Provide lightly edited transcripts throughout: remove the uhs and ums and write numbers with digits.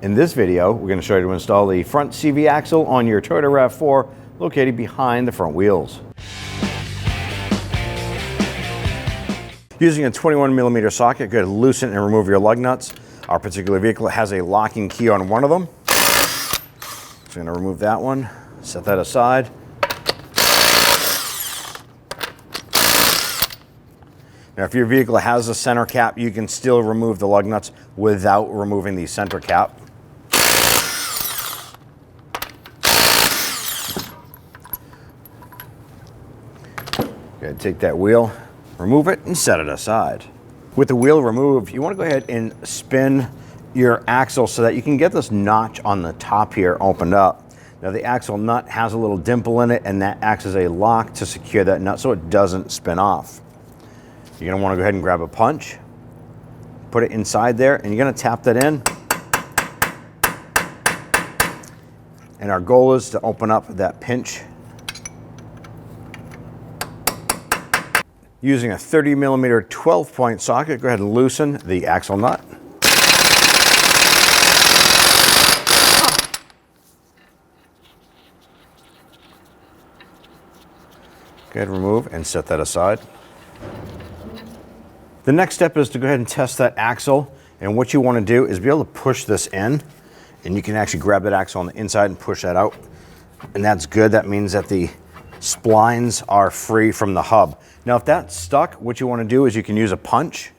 In this video, we're going to show you to install the front CV axle on your Toyota RAV4 located behind the front wheels. Using a 21mm socket, go ahead and loosen and remove your lug nuts. Our particular vehicle has a locking key on one of them. So I'm going to remove that one, set that aside. Now, if your vehicle has a center cap, you can still remove the lug nuts without removing the center cap. Okay, take that wheel, remove it, and set it aside. With the wheel removed, you want to go ahead and spin your axle so that you can get this notch on the top here opened up. Now, the axle nut has a little dimple in it, and that acts as a lock to secure that nut so it doesn't spin off. You're going to want to go ahead and grab a punch, put it inside there, and you're going to tap that in. And our goal is to open up that pinch. Using a 30mm 12-point socket, go ahead and loosen the axle nut. Go ahead and remove and set that aside. The next step is to go ahead and test that axle, and what you want to do is be able to push this in, and you can actually grab that axle on the inside and push that out, and that's good. That means that the splines are free from the hub. Now, if that's stuck, what you want to do is you can use a punch.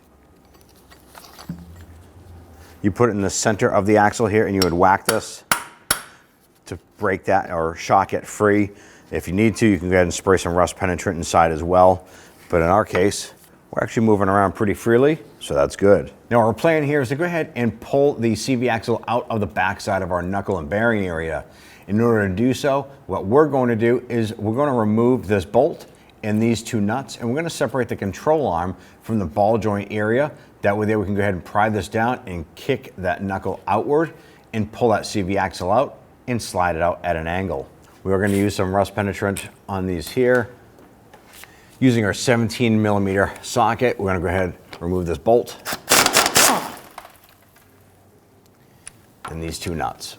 You put it in the center of the axle here, and you would whack this to break that or shock it free. If you need to, you can go ahead and spray some rust penetrant inside as well, but in our case, we're actually moving around pretty freely, so that's good. Now, our plan here is to go ahead and pull the CV axle out of the backside of our knuckle and bearing area. In order to do so, what we're going to do is we're going to remove this bolt and these two nuts, and we're going to separate the control arm from the ball joint area. That way there we can go ahead and pry this down and kick that knuckle outward and pull that CV axle out and slide it out at an angle. We are going to use some rust penetrant on these here. Using our 17mm socket, we're going to go ahead and remove this bolt and these two nuts.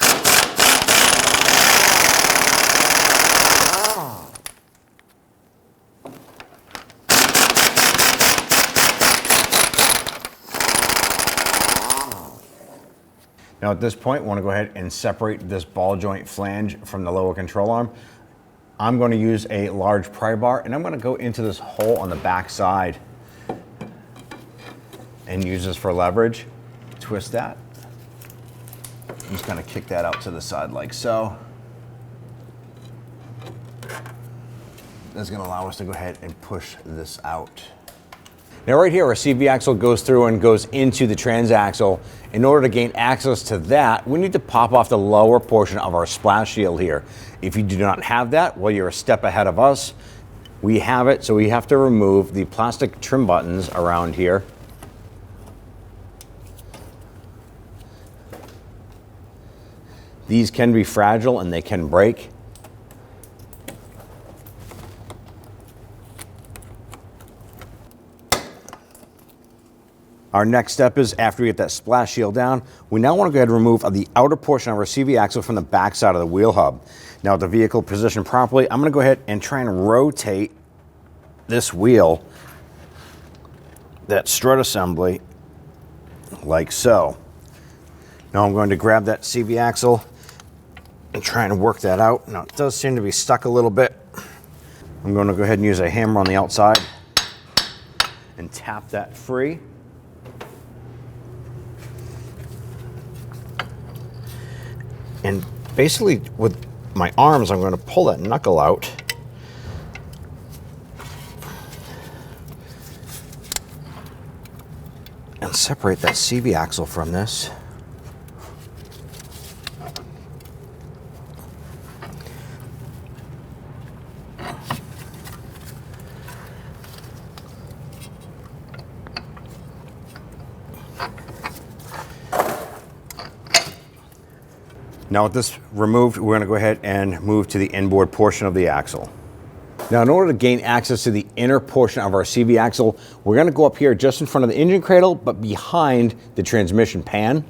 Now, at this point, we want to go ahead and separate this ball joint flange from the lower control arm. I'm going to use a large pry bar, and I'm going to go into this hole on the back side and use this for leverage. Twist that. I'm just going to kick that out to the side like so. That's going to allow us to go ahead and push this out. Now, right here, our CV axle goes through and goes into the transaxle. In order to gain access to that, we need to pop off the lower portion of our splash shield here. If you do not have that, well, you're a step ahead of us. We have it, so we have to remove the plastic trim buttons around here. These can be fragile and they can break. Our next step is, after we get that splash shield down, we now want to go ahead and remove the outer portion of our CV axle from the back side of the wheel hub. Now, with the vehicle positioned properly, I'm going to go ahead and try and rotate this wheel, that strut assembly, like so. Now I'm going to grab that CV axle and try and work that out. Now, it does seem to be stuck a little bit. I'm going to go ahead and use a hammer on the outside and tap that free. And basically, with my arms, I'm going to pull that knuckle out. And separate that CV axle from this. Now, with this removed, we're going to go ahead and move to the inboard portion of the axle. Now, in order to gain access to the inner portion of our CV axle, we're going to go up here just in front of the engine cradle, but behind the transmission pan.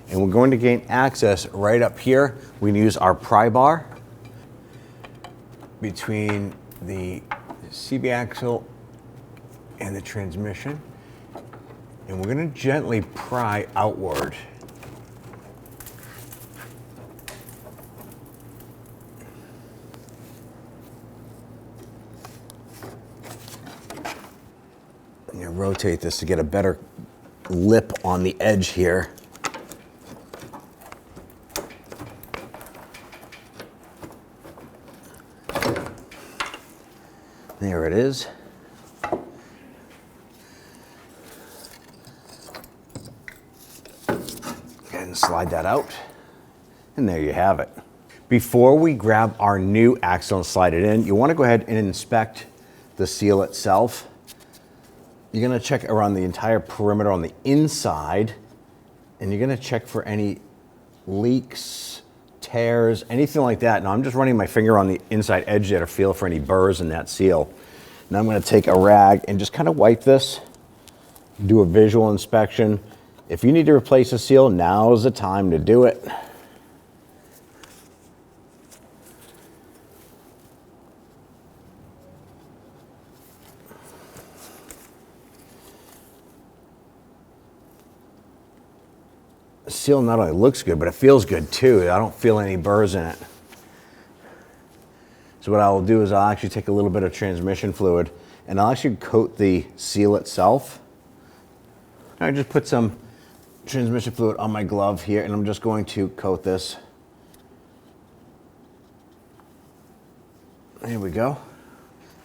And we're going to gain access right up here. We can use our pry bar between the CV axle and the transmission. And we're going to gently pry outward. And you rotate this to get a better lip on the edge here. There it is. Go ahead and slide that out. And there you have it. Before we grab our new axle and slide it in, you want to go ahead and inspect the seal itself. You're going to check around the entire perimeter on the inside, and you're going to check for any leaks, tears, anything like that. Now I'm just running my finger on the inside edge there to feel for any burrs in that seal. Now I'm going to take a rag and just kind of wipe this, do a visual inspection. If you need to replace a seal, now's the time to do it. The seal not only looks good, but it feels good too. I don't feel any burrs in it. So what I will do is I'll actually take a little bit of transmission fluid and I'll actually coat the seal itself. I just put some transmission fluid on my glove here and I'm just going to coat this. There we go.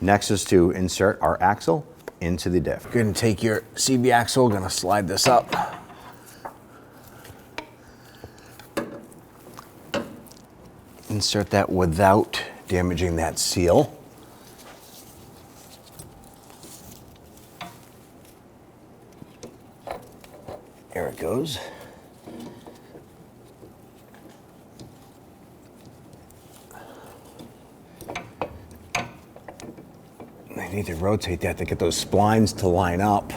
Next is to insert our axle into the diff. Go ahead and take your CV axle, gonna slide this up. Insert that without damaging that seal. There it goes. I need to rotate that to get those splines to line up.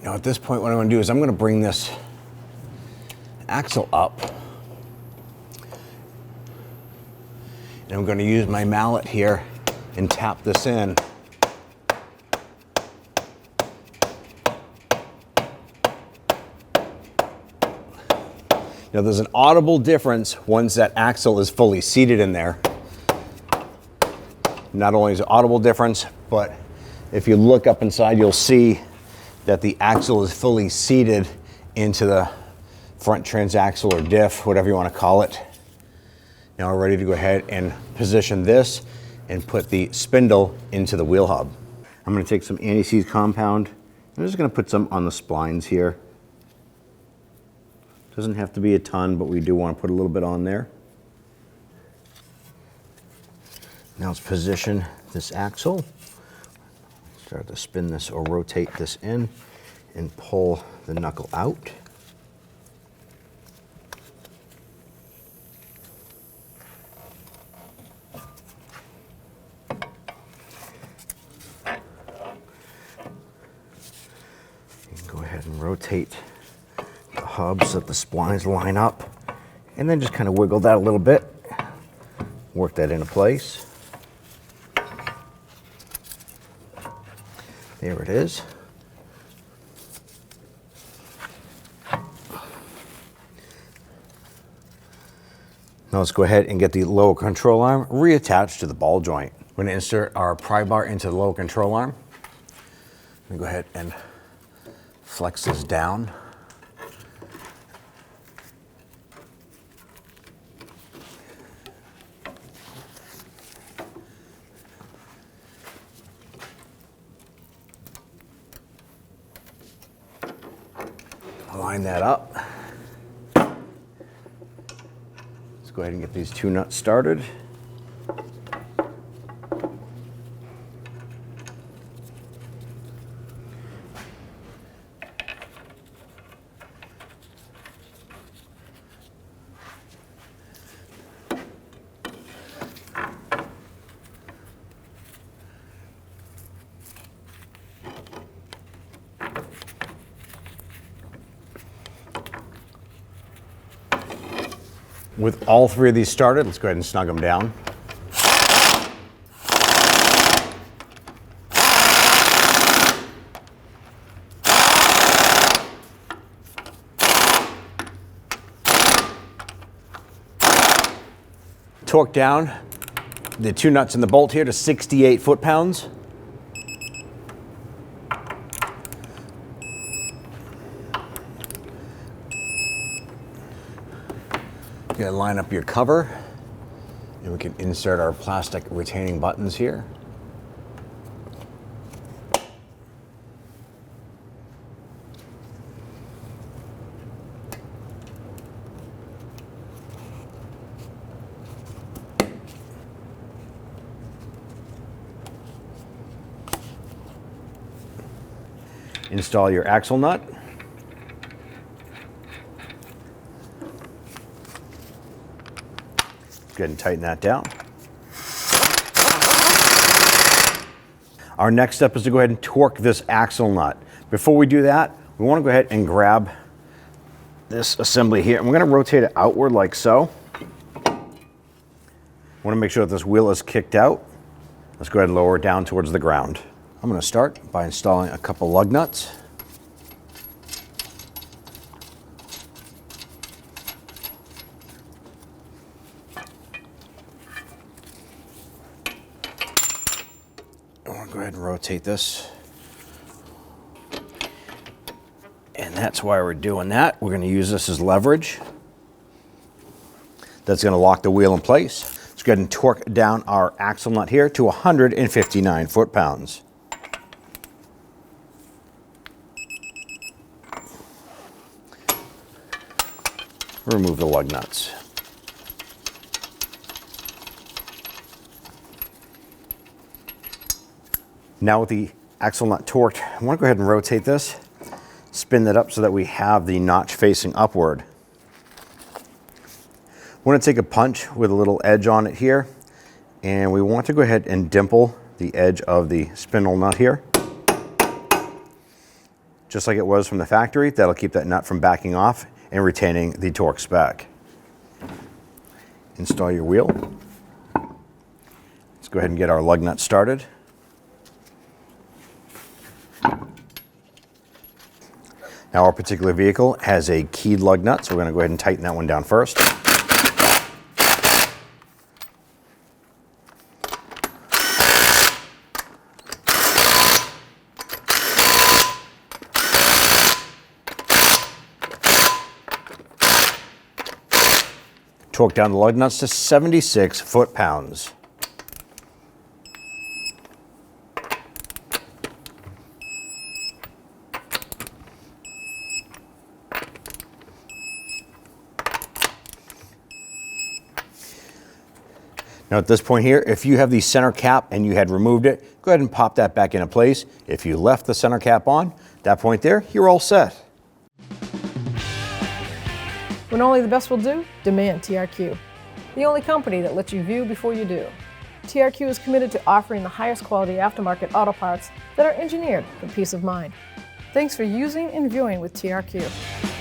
Now at this point, what I'm going to do is I'm going to bring this axle up. And I'm going to use my mallet here and tap this in. Now there's an audible difference once that axle is fully seated in there. Not only is it an audible difference, but if you look up inside, you'll see that the axle is fully seated into the front transaxle or diff, whatever you want to call it. Now we're ready to go ahead and position this and put the spindle into the wheel hub. I'm going to take some anti-seize compound. I'm just going to put some on the splines here. Doesn't have to be a ton, but we do want to put a little bit on there. Now let's position this axle. Start to spin this or rotate this in and pull the knuckle out. You can go ahead and rotate the hub so that the splines line up, and then just kind of wiggle that a little bit, work that into place. There it is. Now let's go ahead and get the lower control arm reattached to the ball joint. We're going to insert our pry bar into the lower control arm. I'm going to go ahead and flex this down. Line that up. Let's go ahead and get these two nuts started. With all three of these started, let's go ahead and snug them down. Torque down the two nuts in the bolt here to 68 foot-pounds. You're gonna line up your cover, and we can insert our plastic retaining buttons here. Install your axle nut. Go ahead and tighten that down. Our next step is to go ahead and torque this axle nut. Before we do that, we want to go ahead and grab this assembly here. And we're going to rotate it outward like so. Want to make sure that this wheel is kicked out. Let's go ahead and lower it down towards the ground. I'm going to start by installing a couple lug nuts. I'll go ahead and rotate this. And that's why we're doing that. We're going to use this as leverage. That's going to lock the wheel in place. Let's go ahead and torque down our axle nut here to 159 foot-pounds. Remove the lug nuts. Now with the axle nut torqued, I want to go ahead and rotate this, spin that up so that we have the notch facing upward. I want to take a punch with a little edge on it here, and we want to go ahead and dimple the edge of the spindle nut here. Just like it was from the factory, that'll keep that nut from backing off and retaining the torque spec. Install your wheel. Let's go ahead and get our lug nut started. Now our particular vehicle has a keyed lug nut, so we're going to go ahead and tighten that one down first. Torque down the lug nuts to 76 foot-pounds. Now at this point here, if you have the center cap and you had removed it, go ahead and pop that back into place. If you left the center cap on, at that point there, you're all set. When only the best will do, demand TRQ. The only company that lets you view before you do. TRQ is committed to offering the highest quality aftermarket auto parts that are engineered for peace of mind. Thanks for using and viewing with TRQ.